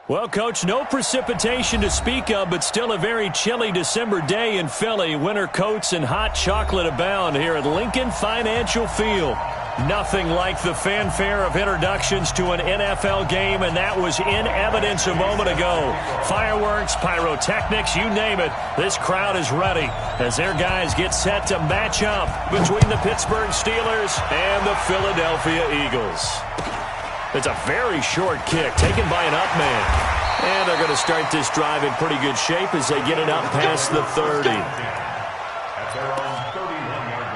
Well, Coach, no precipitation to speak of, but still a very chilly December day in Philly. Winter coats and hot chocolate abound here at Lincoln Financial Field. Nothing like the fanfare of introductions to an NFL game, and that was in evidence a moment ago. Fireworks, pyrotechnics, you name it. This crowd is ready as their guys get set to match up between the Pittsburgh Steelers and the Philadelphia Eagles. It's a very short kick taken by an up man. And they're going to start this drive in pretty good shape as they get it up past the 30. At their own 31-yard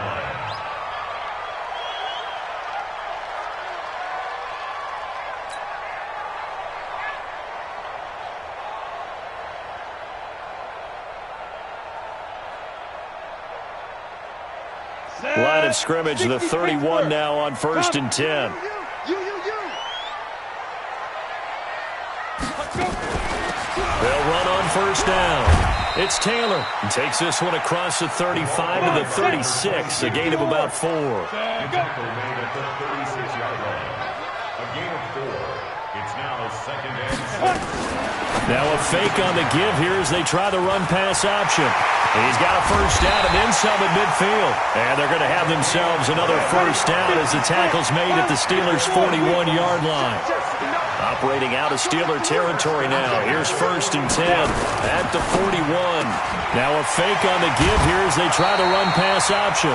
line. Line of scrimmage, the 31 now on 1st and 10. They'll run on 1st down. It's Taylor. He takes this one across the 35 to the 36, a gain of about 4. The tackle made at the 36-yard line. A gain of 4. It's now 2nd and 6. Now a fake on the give here as they try the run-pass option. He's got a 1st down and then some at midfield. And they're going to have themselves another 1st down as the tackle's made at the Steelers' 41-yard line. Operating out of Steeler territory now. Here's 1st and 10 at the 41. Now a fake on the give here as they try the run-pass option.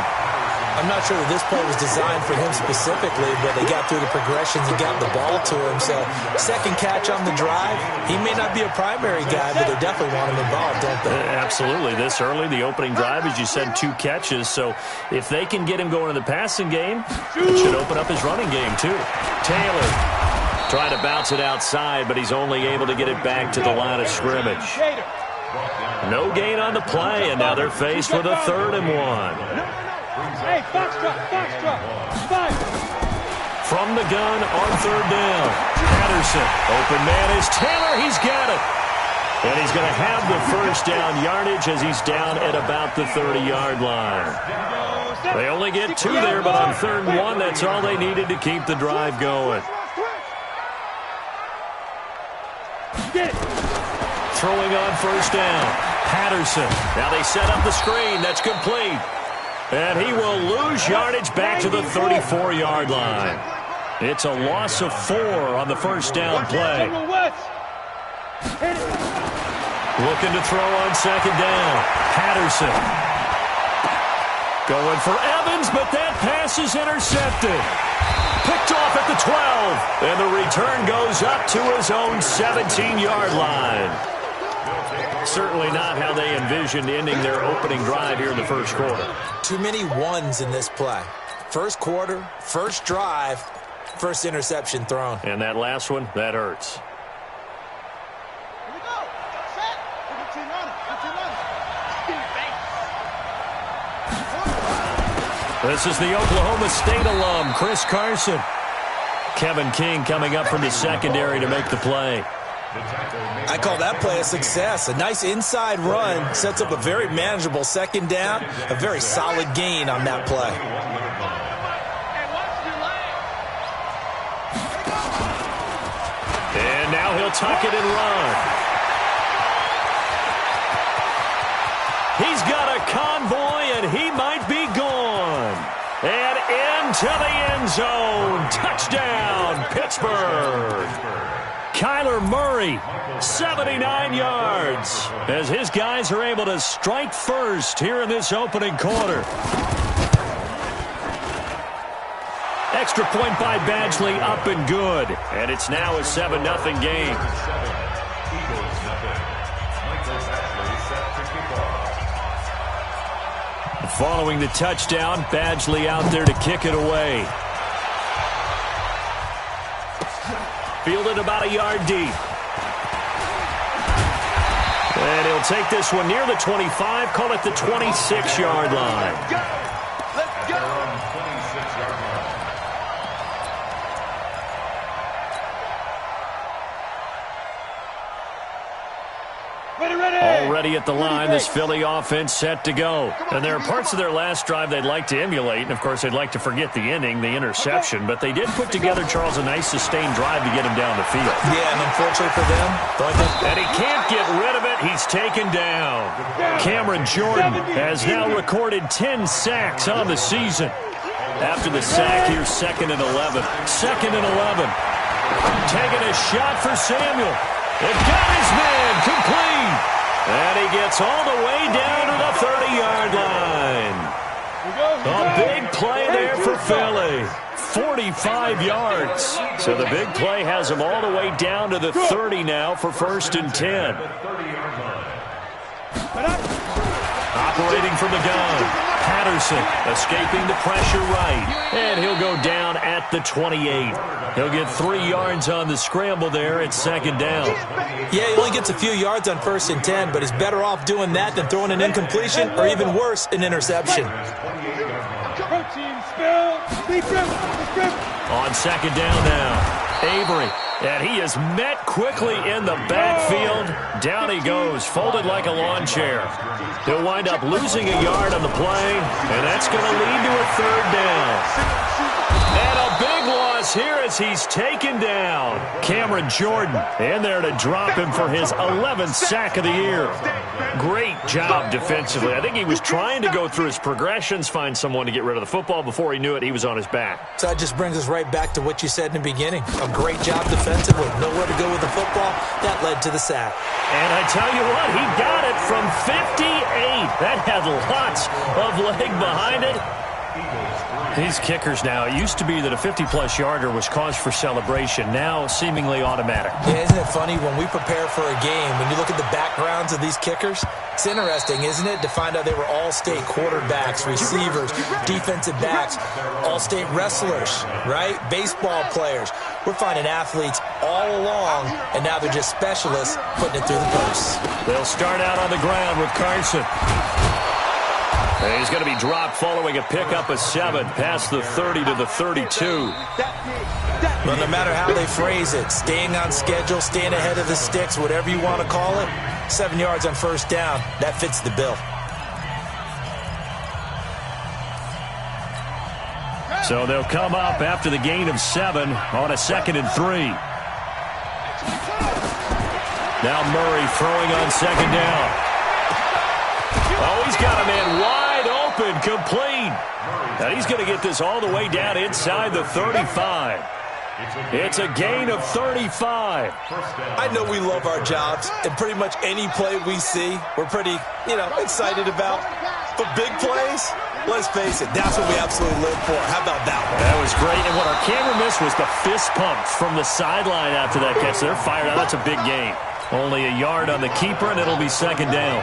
I'm not sure that this play was designed for him specifically, but they got through the progressions and got the ball to him. So, second catch on the drive. He may not be a primary guy, but they definitely want him involved, don't they? Absolutely. This early, the opening drive, as you said, 2 catches. So, if they can get him going in the passing game, it should open up his running game, too. Taylor trying to bounce it outside, but he's only able to get it back to the line of scrimmage. No gain on the play, and now they're faced with a 3rd and 1. Hey, box drop. From the gun on 3rd down. Patterson. Open man is Taylor. He's got it. And he's going to have the 1st down yardage as he's down at about the 30-yard line. They only get 2 there, but on 3rd and 1, that's all they needed to keep the drive going. Throwing on 1st down. Patterson. Now they set up the screen. That's complete. And he will lose yardage back to the 34-yard line. It's a loss of 4 on the 1st down play. Looking to throw on 2nd down. Patterson. Going for Evans, but that pass is intercepted. Picked off at the 12. And the return goes up to his own 17-yard line. Certainly not how they envisioned ending their opening drive here in the 1st quarter. Too many ones in this play. 1st quarter, 1st drive, 1st interception thrown. And that last one, that hurts. This is the Oklahoma State alum, Chris Carson. Kevin King coming up from the secondary to make the play. I call that play a success. A nice inside run sets up a very manageable 2nd down, a very solid gain on that play. And now he'll tuck it and run. He's got a convoy, and he might be gone. And into the end zone. Touchdown, Pittsburgh. Kyler Murray, 79 yards, as his guys are able to strike first here in this opening quarter. Extra point by Badgley, up and good. And it's now a 7-0 game. Following the touchdown, Badgley out there to kick it away. Fielded about a yard deep. And he'll take this one near the 25, call it the 26-yard line. Let's go. 26-yard line. Already at the line, this Philly offense set to go. And there are parts of their last drive they'd like to emulate. And, of course, they'd like to forget the inning, the interception. But they did put together, Charles, a nice sustained drive to get him down the field. Yeah, and unfortunately for them, and he can't get rid of it. He's taken down. Cameron Jordan has now recorded 10 sacks on the season. After the sack, here's 2nd and 11. 2nd and 11. Taking a shot for Samuel. It got his man complete. And he gets all the way down to the 30-yard line. A big play there for Philly. 45 yards. So the big play has him all the way down to the 30 now for 1st and 10. Operating from the gun. Patterson escaping the pressure right. And he'll go down at the 28. He'll get 3 yards on the scramble there at 2nd down. Yeah, he only gets a few yards on 1st and 10, but he's better off doing that than throwing an incompletion or even worse, an interception. On 2nd down now. Avery. And he is met quickly in the backfield. Down he goes, folded like a lawn chair. He'll wind up losing a yard on the play, and that's going to lead to a 3rd down. And a big loss here as he's taken down. Cameron Jordan in there to drop him for his 11th sack of the year. Great job defensively. I think he was trying to go through his progressions, find someone to get rid of the football. Before he knew it, he was on his back. So that just brings us right back to what you said in the beginning. A great job defensively. Nowhere to go with the football. That led to the sack. And I tell you what, he got it from 58. That had lots of leg behind it. These kickers now, it used to be that a 50-plus yarder was cause for celebration. Now, seemingly automatic. Yeah, isn't it funny? When we prepare for a game, when you look at the backgrounds of these kickers, it's interesting, isn't it, to find out they were all-state quarterbacks, receivers, defensive backs, all-state wrestlers, right? Baseball players. We're finding athletes all along, and now they're just specialists putting it through the posts. They'll start out on the ground with Carson. And he's going to be dropped following a pickup of 7 past the 30 to the 32. Well, no matter how they phrase it, staying on schedule, staying ahead of the sticks, whatever you want to call it, 7 yards on 1st down, that fits the bill. So they'll come up after the gain of 7 on a 2nd and 3. Now Murray throwing on 2nd down. Oh, he's got a man wide open, complete. And he's going to get this all the way down inside the 35. It's a gain of 35. I know we love our jobs, and pretty much any play we see, we're pretty, excited about. But big plays, let's face it, that's what we absolutely live for. How about that one? That was great. And what our camera missed was the fist pump from the sideline after that catch. They're fired out. That's a big gain. Only a yard on the keeper, and it'll be 2nd down.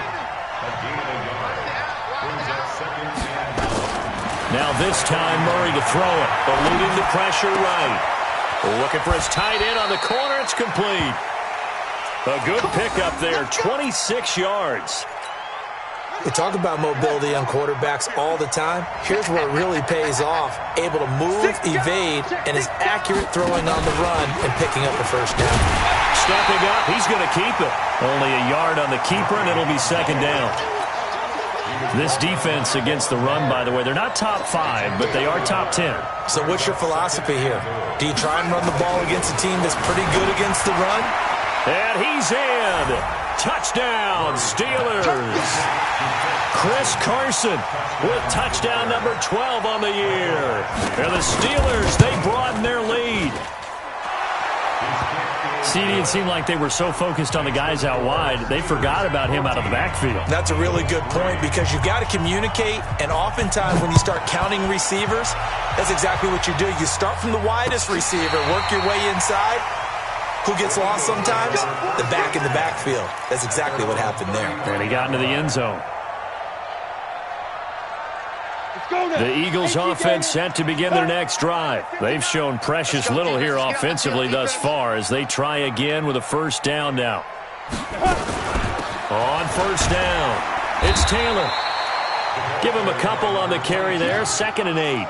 Now this time, Murray to throw it, eluding the pressure right. Looking for his tight end on the corner. It's complete. A good pickup there, 26 yards. We talk about mobility on quarterbacks all the time. Here's where it really pays off. Able to move, evade, and is accurate throwing on the run and picking up a 1st down. Stepping up, he's going to keep it. Only a yard on the keeper, and it'll be 2nd down. This defense against the run, by the way, they're not top 5, but they are top 10. So what's your philosophy here? Do you try and run the ball against a team that's pretty good against the run? And he's in. Touchdown, Steelers. Chris Carson with touchdown number 12 on the year. And the Steelers, they broaden their lead. CD, it seemed like they were so focused on the guys out wide, they forgot about him out of the backfield. That's a really good point because you've got to communicate, and oftentimes when you start counting receivers, that's exactly what you do. You start from the widest receiver, work your way inside. Who gets lost sometimes? The back in the backfield. That's exactly what happened there. And he got into the end zone. The Eagles offense set to begin their next drive. They've shown precious little here offensively thus far as they try again with a 1st down now. On 1st down, it's Taylor. Give him a couple on the carry there, 2nd and 8.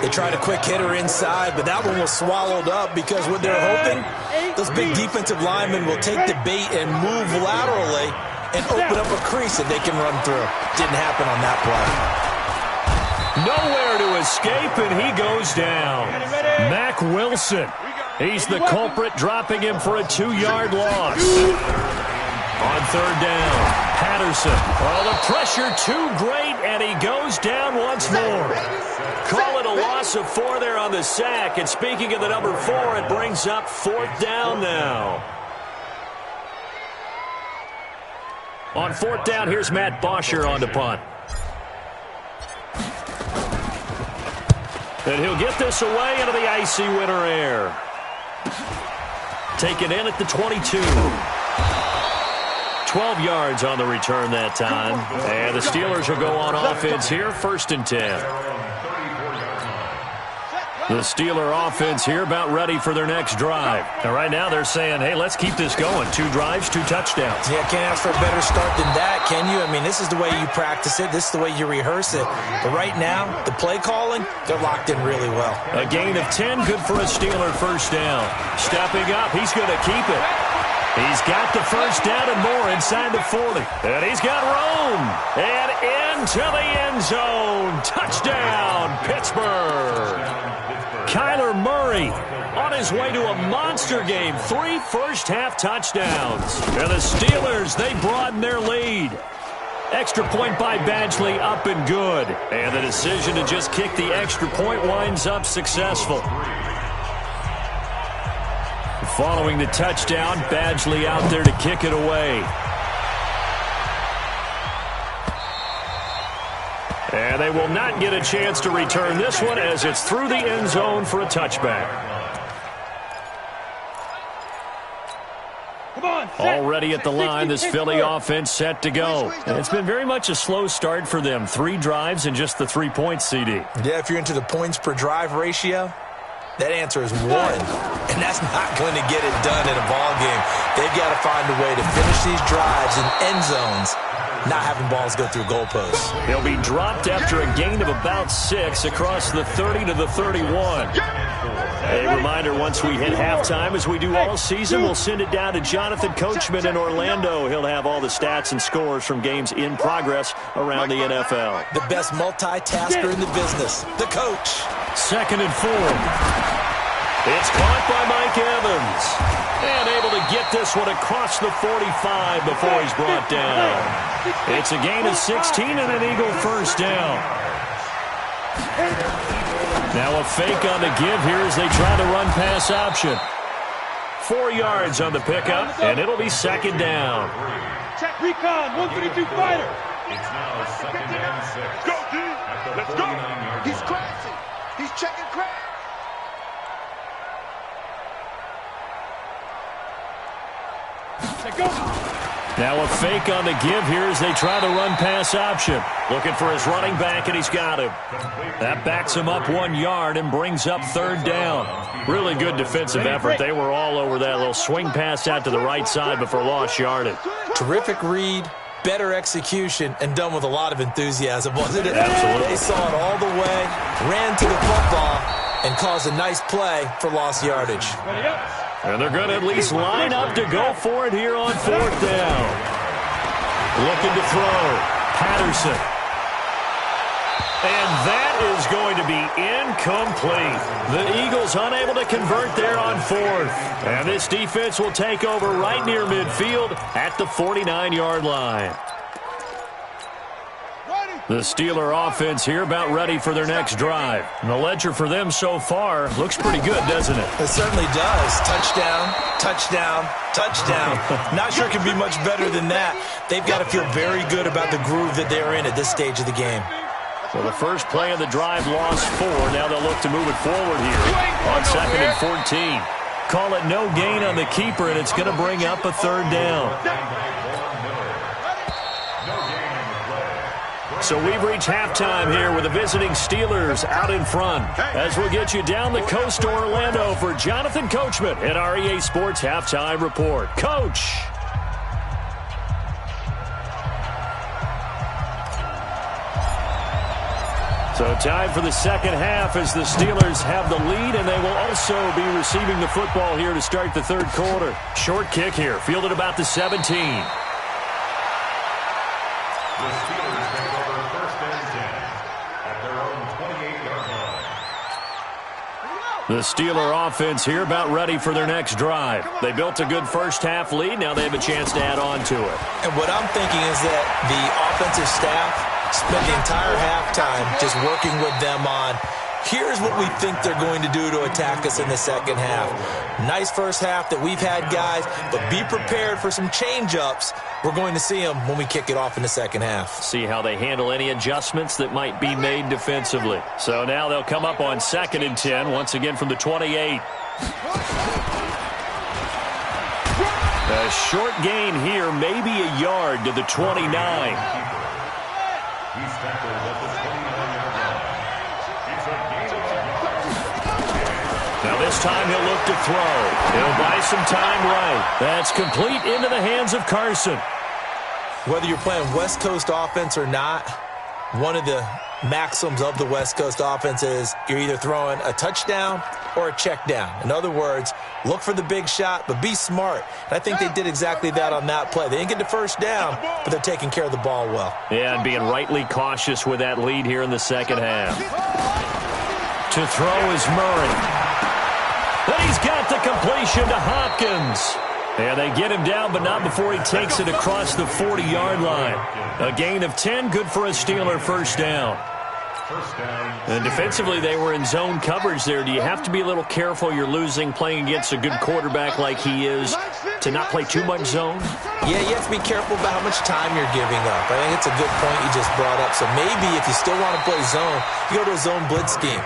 They tried a quick hitter inside, but that one was swallowed up because what they're hoping, those big defensive linemen will take the bait and move laterally and open up a crease that they can run through. Didn't happen on that play. Nowhere to escape, and he goes down. Mack Wilson. He's the culprit, dropping him for a 2-yard loss. On third down, Patterson. Oh, the pressure too great, and he goes down once more. Call it a loss of 4 there on the sack. And speaking of the number 4, it brings up 4th down now. On 4th down, here's Matt Bosher on the punt. And he'll get this away into the icy winter air. Taken in at the 22. 12 yards on the return that time. And the Steelers will go on offense here, 1st and 10. The Steeler offense here about ready for their next drive. And right now they're saying, hey, let's keep this going. 2 drives, 2 touchdowns. Yeah, can't ask for a better start than that, can you? I mean, this is the way you practice it. This is the way you rehearse it. But right now, the play calling, they're locked in really well. A gain of 10, good for a Steeler 1st down. Stepping up, he's going to keep it. He's got the 1st down and more inside the 40. And he's got room. And into the end zone. Touchdown, Pittsburgh. Kyler Murray on his way to a monster game. 3 first-half touchdowns. And the Steelers, they broaden their lead. Extra point by Badgley, up and good. And the decision to just kick the extra point winds up successful. Following the touchdown, Badgley out there to kick it away. And they will not get a chance to return this one as it's through the end zone for a touchback. Already at the line, this Philly offense set to go. And it's been very much a slow start for them. 3 drives and just the 3 points, CD. Yeah, if you're into the points per drive ratio, that answer is 1. And that's not going to get it done in a ball game. They've got to find a way to finish these drives in end zones, not having balls go through goalposts. He'll be dropped after a gain of about 6 across the 30 to the 31. A reminder, once we hit halftime, as we do all season, we'll send it down to Jonathan Coachman in Orlando. He'll have all the stats and scores from games in progress around the NFL. The best multitasker in the business, the coach. 2nd and 4. It's caught by Mike Evans. And able to get this one across the 45 before he's brought down. It's a gain of 16 and an Eagle 1st down. Now a fake on the give here as they try to run pass option. 4 yards on the pickup, and it'll be 2nd down. Check recon, 132 fighter. It's now 2nd and 6. Go, D. Let's go. He's crashing. He's checking crash. Go. Now a fake on the give here as they try to run pass option. Looking for his running back, and he's got him. That backs him up 1 yard and brings up 3rd down. Really good defensive effort. They were all over that little swing pass out to the right side before lost yardage. Terrific read, better execution, and done with a lot of enthusiasm, wasn't it? Absolutely. They saw it all the way, ran to the football, and caused a nice play for lost yardage. And they're going to at least line up to go for it here on 4th down. Looking to throw. Patterson. And that is going to be incomplete. The Eagles unable to convert there on 4th. And this defense will take over right near midfield at the 49-yard line. The Steeler offense here about ready for their next drive. And the ledger for them so far looks pretty good, doesn't it? It certainly does. Touchdown, touchdown, touchdown. Not sure it can be much better than that. They've got to feel very good about the groove that they're in at this stage of the game. So the first play of the drive lost 4. Now they'll look to move it forward here on 2nd and 14. Call it no gain on the keeper, and it's going to bring up a 3rd down. So we've reached halftime here with the visiting Steelers out in front. As we'll get you down the coast to Orlando for Jonathan Coachman at our EA Sports Halftime Report. Coach! So time for the second half as the Steelers have the lead, and they will also be receiving the football here to start the third quarter. Short kick here, fielded about the 17. The Steelers take over first and 10 at their own 28-yard line. The Steeler offense here about ready for their next drive. They built a good first-half lead. Now they have a chance to add on to it. And what I'm thinking is that the offensive staff spent the entire halftime just working with them on, here's what we think they're going to do to attack us in the second half. Nice first half that we've had, guys, but be prepared for some change-ups. We're going to see them when we kick it off in the second half. See how they handle any adjustments that might be made defensively. So now they'll come up on 2nd and 10, once again from the 28. A short gain here, maybe a yard to the 29. He's tackled at the 29-yard line. It's a gain of 6. Now this time he'll look to throw. He'll buy some time right. That's complete into the hands of Carson. Whether you're playing West Coast offense or not, one of the maxims of the West Coast offense is you're either throwing a touchdown or a check down. In other words, look for the big shot, but be smart. And I think they did exactly that on that play. They didn't get the first down, but they're taking care of the ball well. Yeah, and being rightly cautious with that lead here in the second half. To throw is Murray. But he's got the completion to Hopkins. And they get him down, but not before he takes it across the 40-yard line. A gain of 10, good for a Steeler first down. And defensively, they were in zone coverage there. Do you have to be a little careful? You're losing, playing against a good quarterback like he is, to not play too much zone? Yeah, you have to be careful about how much time you're giving up. I think it's a good point you just brought up. So maybe if you still want to play zone, you go to a zone blitz scheme.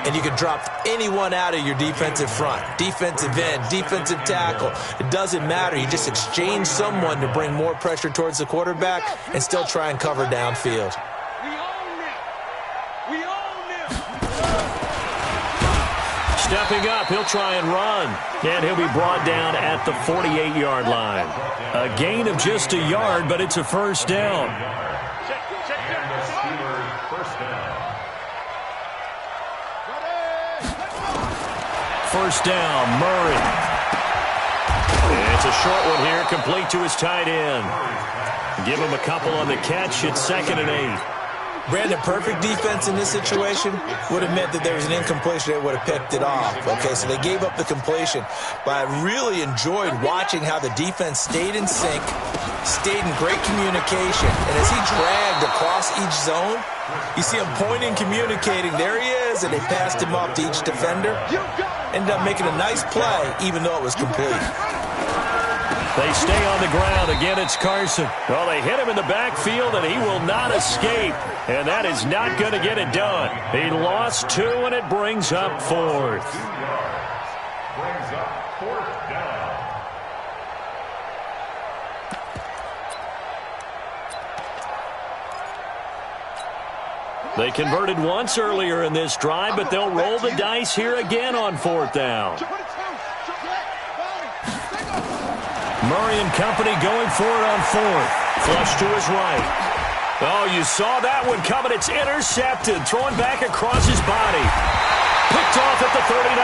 And you can drop anyone out of your defensive front, defensive end, defensive tackle. It doesn't matter. You just exchange someone to bring more pressure towards the quarterback and still try and cover downfield. Stepping up, he'll try and run. And he'll be brought down at the 48-yard line. A gain of just a yard, but it's a first down. First down, Murray. It's a short one here, complete to his tight end. Give him a couple on the catch. It's 2nd and 8. Brandon, perfect defense in this situation would have meant that there was an incompletion. They would have picked it off. Okay, so they gave up the completion. But I really enjoyed watching how the defense stayed in sync, stayed in great communication. And as he dragged across each zone, you see him pointing, communicating. There he is, and they passed him off to each defender. Ended up making a nice play, even though it was complete. They stay on the ground. Again, it's Carson. Well, they hit him in the backfield, and he will not escape. And that is not going to get it done. He lost 2, and it brings up 4th. Brings up 4th down. They converted once earlier in this drive, but they'll roll the dice here again on 4th down. Murray and company going for it on 4th. Flush to his right. Oh, you saw that one coming. It's intercepted. Throwing back across his body. Picked off at the 39.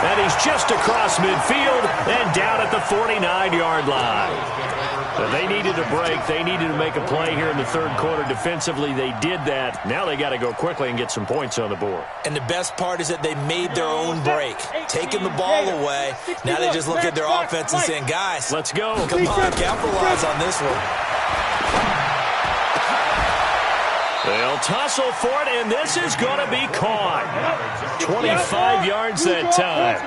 And he's just across midfield and down at the 49-yard line. They needed a break. They needed to make a play here in the third quarter. Defensively, they did that. Now they got to go quickly and get some points on the board. And the best part is that they made their own break, taking the ball away. Now they just look at their offense and saying, guys, let's go. Come on, capitalize on this one. They'll tussle for it, and this is going to be caught. 25 yards that time.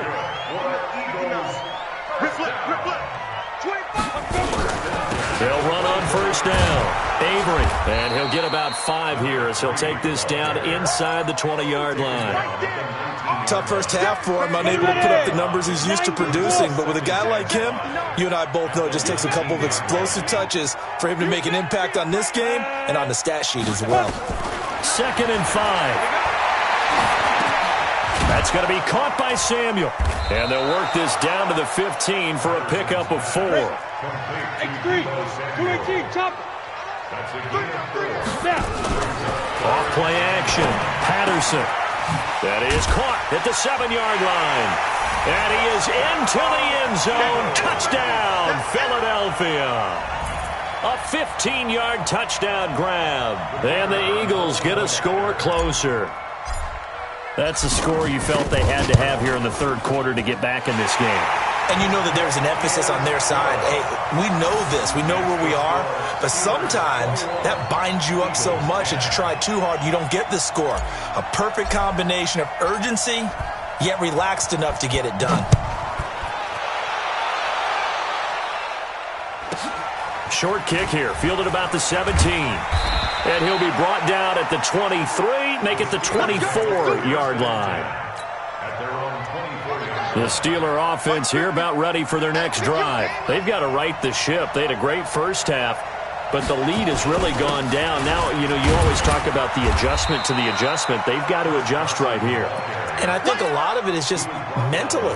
They'll run on first down. Avery, and he'll get about 5 here as he'll take this down inside the 20-yard line. Tough first half for him, unable to put up the numbers he's used to producing. But with a guy like him, you and I both know it just takes a couple of explosive touches for him to make an impact on this game and on the stat sheet as well. 2nd and 5. That's going to be caught by Samuel. And they'll work this down to the 15 for a pickup of 4. X3, 218, chop. That's a gain of 4. Off play action. Patterson. That is caught at the 7-yard line. And he is into the end zone. Touchdown, Philadelphia. A 15-yard touchdown grab. And the Eagles get a score closer. That's a score you felt they had to have here in the third quarter to get back in this game. And you know that there's an emphasis on their side. Hey, we know this. We know where we are. But sometimes that binds you up so much that you try too hard, you don't get the score. A perfect combination of urgency, yet relaxed enough to get it done. Short kick here, fielded about the 17. And he'll be brought down at the 23, make it the 24-yard line. At their own 24-yard The Steeler offense here about ready for their next drive. They've got to right the ship. They had a great first half, but the lead has really gone down. Now, you know, you always talk about the adjustment to the adjustment. They've got to adjust right here. And I think a lot of it is just mentally.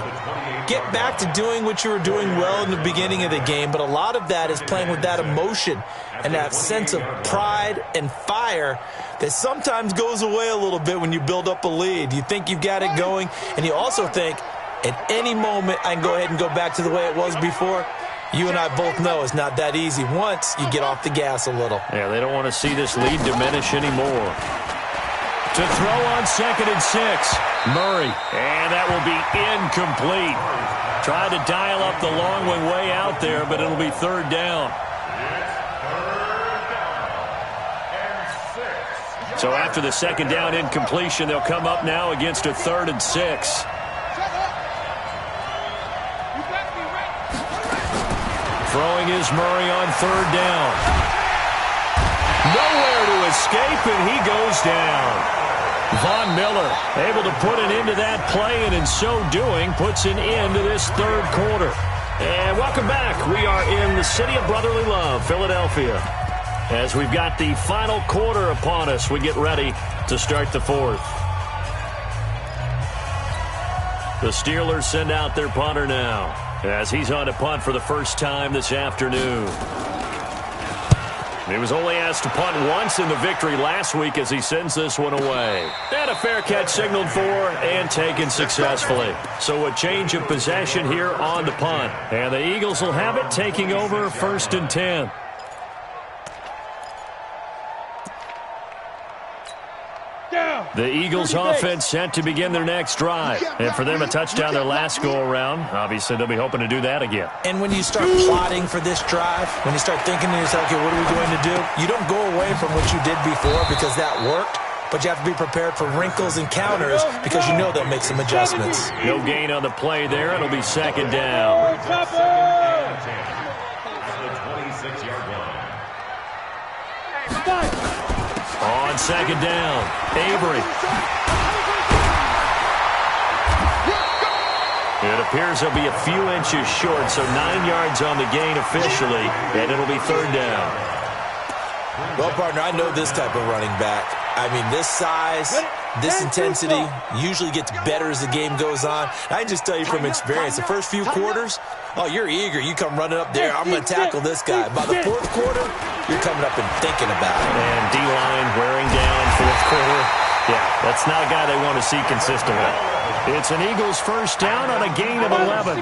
Get back to doing what you were doing well in the beginning of the game, but a lot of that is playing with that emotion and that sense of pride and fire that sometimes goes away a little bit when you build up a lead. You think you've got it going, and you also think at any moment I can go ahead and go back to the way it was before. You and I both know it's not that easy once you get off the gas a little. Yeah, they don't want to see this lead diminish anymore. To throw on 2nd and 6. Murray. And that will be incomplete. Tried to dial up the long one way out there, but it'll be 3rd down. So after the 2nd down incompletion, they'll come up now against a 3rd and 6. Throwing is Murray on 3rd down. Nowhere to escape, and he goes down. Von Miller able to put an end to that play, and in so doing puts an end to this third quarter. And welcome back. We are in the city of brotherly love, Philadelphia. As we've got the final quarter upon us, we get ready to start the fourth. The Steelers send out their punter now, as he's on to punt for the first time this afternoon. He was only asked to punt once in the victory last week as he sends this one away. And a fair catch signaled for and taken successfully. So a change of possession here on the punt. And the Eagles will have it, taking over 1st and 10. The Eagles offense set to begin their next drive. And for them, a touchdown their last go-around. Obviously, they'll be hoping to do that again. And when you start plotting for this drive, when you start thinking to yourself, okay, what are we going to do? You don't go away from what you did before because that worked, but you have to be prepared for wrinkles and counters because you know they'll make some adjustments. No gain on the play there. It'll be 2nd down. On the 26-yard line. On 2nd down, Avery. It appears they'll be a few inches short, so 9 yards on the gain officially, and it'll be 3rd down. Well, partner, I know this type of running back. I mean, this size, this intensity usually gets better as the game goes on. I can just tell you from experience, the first few quarters, oh, you're eager. You come running up there, I'm going to tackle this guy. By the 4th quarter, you're coming up and thinking about it. And D-line wearing down 4th quarter. Yeah, that's not a guy they want to see consistently. It's an Eagles first down on a gain of 11.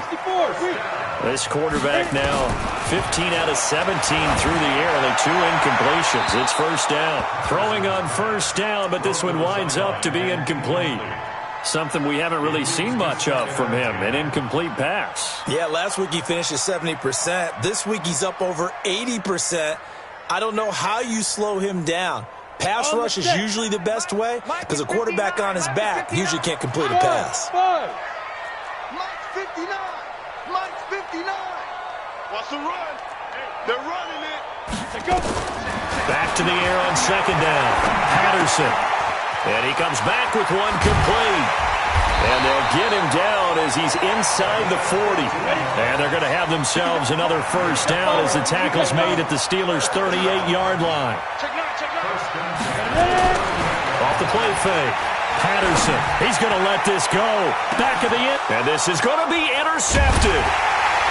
This quarterback now 15 out of 17 through the air, only 2 incompletions. It's first down. Throwing on first down, but this one winds up to be incomplete. Something we haven't really seen much of from him, an incomplete pass. Yeah, last week he finished at 70%. This week he's up over 80%. I don't know how you slow him down. Pass rush is usually the best way because a quarterback on his back usually can't complete a pass. Mike's 59. Mike's 59. What's the run? They're running it. Back to the air on 2nd down. Patterson. And he comes back with one complete. And they'll get him down as he's inside the 40. And they're going to have themselves another first down as the tackle's made at the Steelers' 38-yard line. Off the play fake. Patterson, he's going to let this go. Back of the end. And this is going to be intercepted.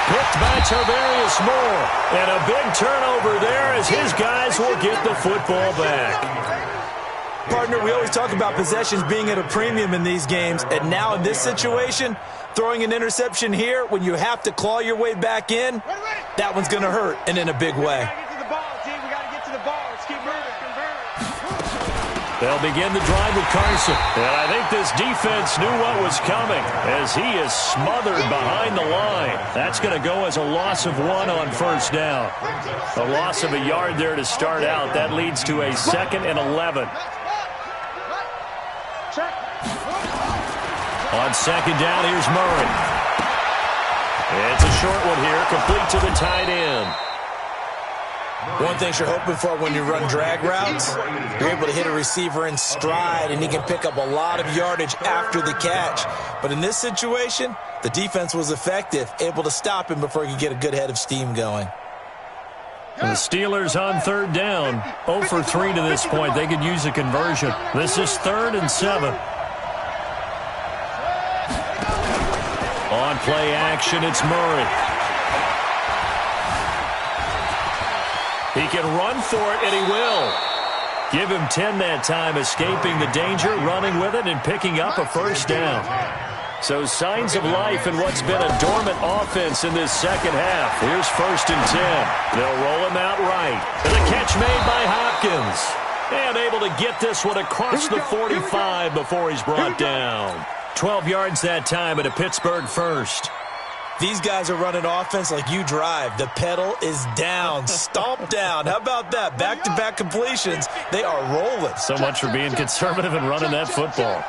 Picked by Tarvarius Moore. And a big turnover there as his guys Eagles will get the football back. Partner, we always talk about possessions being at a premium in these games, and now in this situation, throwing an interception here when you have to claw your way back in, that one's going to hurt, and in a big way. They'll begin the drive with Carson. And I think this defense knew what was coming as he is smothered behind the line. That's going to go as a loss of 1 on first down. A loss of a yard there to start out. That leads to a 2nd and 11. On second down, here's Murray. It's a short one here, complete to the tight end. One thing you're hoping for when you run drag routes, you're able to hit a receiver in stride, and he can pick up a lot of yardage after the catch. But in this situation, the defense was effective, able to stop him before he could get a good head of steam going. And the Steelers on third down, 0 for 3 to this point. They could use a conversion. This is 3rd and 7. On play action, it's Murray. He can run for it, and he will. Give him 10 that time, escaping the danger, running with it, and picking up a first down. So signs of life in what's been a dormant offense in this second half. Here's 1st and 10. They'll roll him out right. And the catch made by Hopkins. And able to get this one across the 45 before he's brought down. 12 yards that time at a Pittsburgh first. These guys are running offense like you drive. The pedal is down, stomp down. How about that? Back-to-back completions. They are rolling. So much for being conservative and running that football.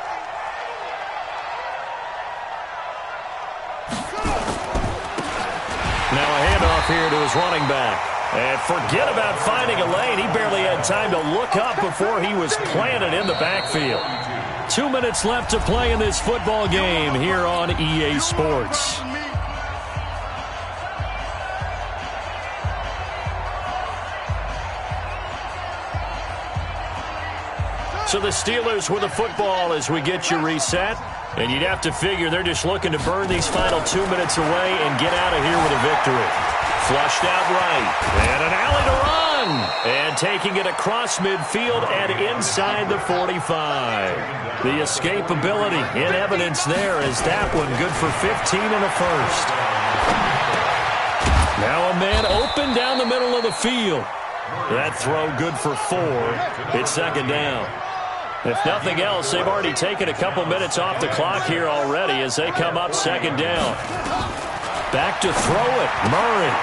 Now a handoff here to his running back. And forget about finding a lane. He barely had time to look up before he was planted in the backfield. 2 minutes left to play in this football game here on EA Sports. So the Steelers with the football as we get you reset. And you'd have to figure they're just looking to burn these final 2 minutes away and get out of here with a victory. Flushed out right. And an alley to run. And taking it across midfield and inside the 45. The escapability in evidence there as that one good for 15 and a first. Now a man open down the middle of the field. That throw good for 4. It's second down. If nothing else, they've already taken a couple minutes off the clock here already as they come up second down. Back to throw it. Murray.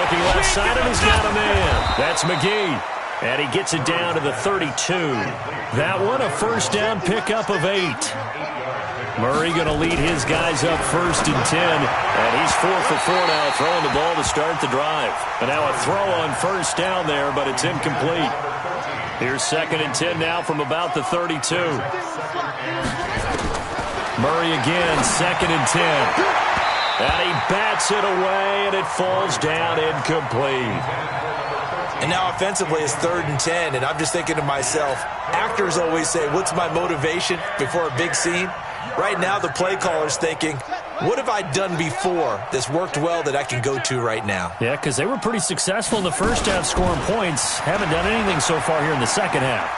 Looking left side, and he's got a man. That's McGee. And he gets it down to the 32. That one a first down pickup of 8. Murray going to lead his guys up 1st and 10. And he's 4 for 4 now, throwing the ball to start the drive. And now a throw on first down there, but it's incomplete. Here's 2nd and 10 now from about the 32. Murray again, 2nd and 10. And he bats it away, and it falls down incomplete. And now offensively it's 3rd and 10, and I'm just thinking to myself, actors always say, what's my motivation before a big scene? Right now the play caller's thinking, what have I done before that's worked well that I can go to right now? Yeah, because they were pretty successful in the first half scoring points. Haven't done anything so far here in the second half.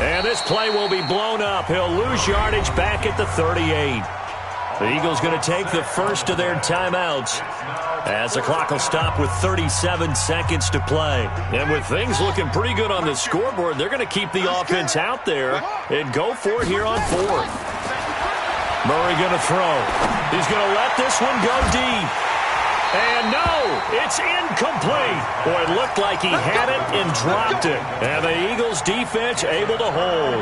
And this play will be blown up. He'll lose yardage back at the 38. The Eagles going to take the first of their timeouts as the clock will stop with 37 seconds to play. And with things looking pretty good on the scoreboard, they're going to keep the offense out there and go for it here on 4th. Murray going to throw. He's going to let this one go deep. And no, it's incomplete. Boy, it looked like he had it and dropped it. And the Eagles defense able to hold.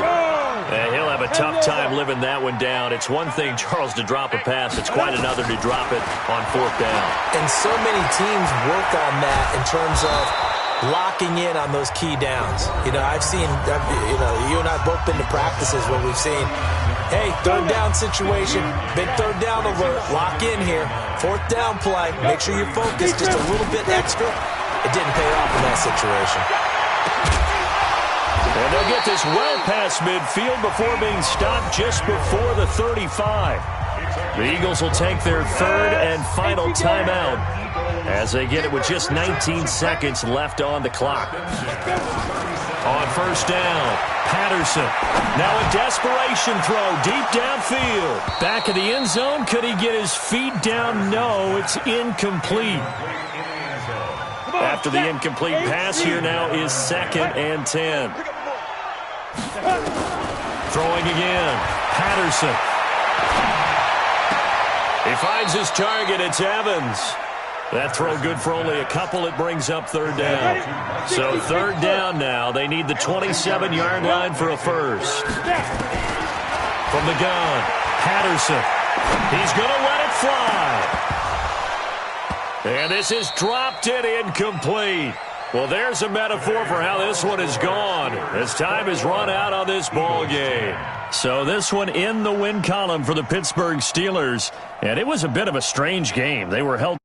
And he'll have a tough time living that one down. It's one thing, Charles, to drop a pass. It's quite another to drop it on 4th down. And so many teams work on that in terms of locking in on those key downs. You know, I've seen, you and I both been to practices where we've seen, hey, 3rd down situation, big 3rd down alert, lock in here. 4th down play, make sure you focus just a little bit extra. It didn't pay off in that situation. And they'll get this well past midfield before being stopped just before the 35. The Eagles will take their 3rd and final timeout as they get it with just 19 seconds left on the clock. On first down, Patterson. Now a desperation throw deep downfield. Back of the end zone. Could he get his feet down? No, it's incomplete. After the incomplete pass, here now is 2nd and 10. Throwing again, Patterson. He finds his target. It's Evans. That throw good for only a couple. It brings up 3rd down. So 3rd down now. They need the 27-yard line for a first. From the gun, Patterson. He's going to let it fly. And this is dropped it incomplete. Well, there's a metaphor for how this one is gone, as time has run out on this ball game. So this one in the win column for the Pittsburgh Steelers. And it was a bit of a strange game. They were held